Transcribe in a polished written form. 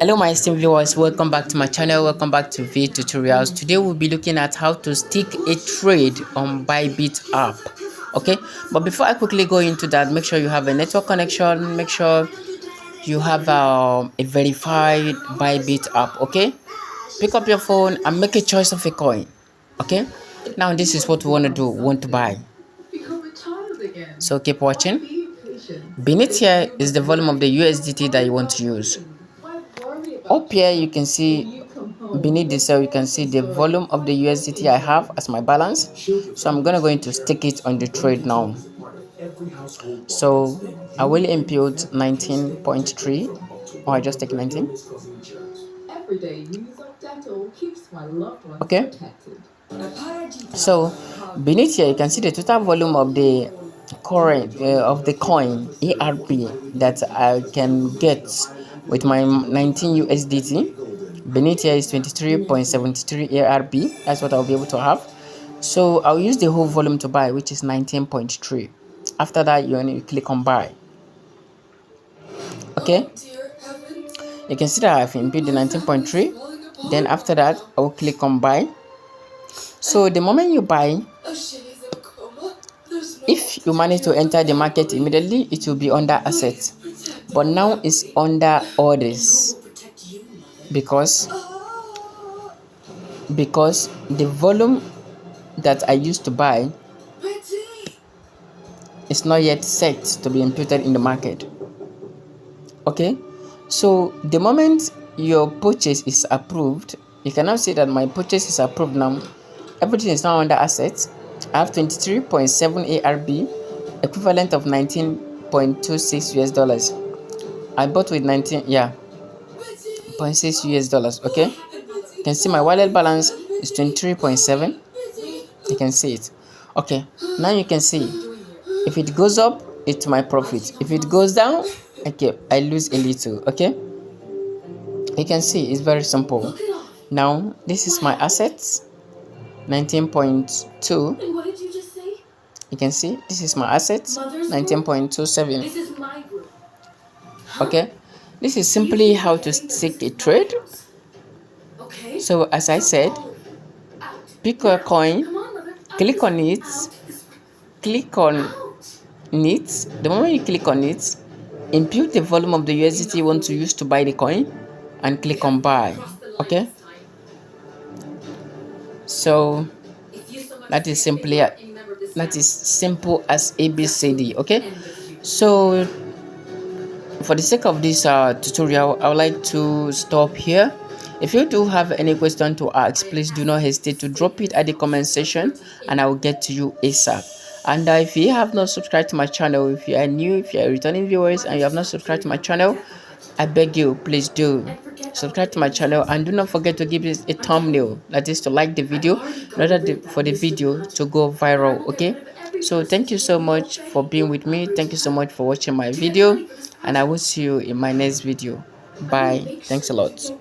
Hello my esteemed viewers, welcome back to my channel, welcome back to V tutorials. Today we'll be looking at how to stick a trade on BYBIT app. Okay, but before I quickly go into that, make sure you have a network connection, make sure you have a verified BYBIT app. Okay, pick up your phone and make a choice of a coin. Okay, now this is what we want to do, we want to buy, so keep watching. Beneath here is the volume of the USDT that you want to use. Up here you can see, beneath the cell you can see the volume of the USDT I have as my balance. So I'm gonna going to stick it on the trade now. So I will impute 19.3, or I just take 19. Okay, so beneath here you can see the total volume of the current of the coin ARP that I can get with my 19 USDT. Beneath here is 23.73 ARP. That's what I'll be able to have. So I'll use the whole volume to buy, which is 19.3. After that, you only click on buy. Okay, you can see that I've input the 19.3. Then after that, I'll click on buy. So the moment you buy, if you manage to enter the market immediately, it will be under assets, but now it's under orders because the volume that I used to buy is not yet set to be imputed in the market. Okay, so the moment your purchase is approved, you can now see that my purchase is approved now. Everything is now under assets. I have 23.7 ARB, equivalent of 19.26 US dollars. I bought with 19, yeah, 0.6 US dollars. Okay, you can see my wallet balance is 23.7. You can see it. Okay, now you can see if it goes up, it's my profit. If it goes down, okay, I lose a little. Okay, you can see it's very simple. Now this is my assets, 19.2. You can see this is my assets, 19.27. Okay, this is simply how to stick a trade. So as I said, pick a coin, click on it, click on it. The moment you click on it, impute the volume of the USDT you want to use to buy the coin and click on buy. Okay, so that is simple as ABCD. Okay, so for the sake of this tutorial, I would like to stop here. If you do have any question to ask, please do not hesitate to drop it at the comment section and I will get to you ASAP. And if you have not subscribed to my channel, if you are new, if you are returning viewers and you have not subscribed to my channel, I beg you, please do subscribe to my channel and do not forget to give it a thumbnail, that is to like the video in order for the video to go viral. Okay, so thank you so much for being with me, thank you so much for watching my video, and I will see you in my next video. Bye, thanks a lot.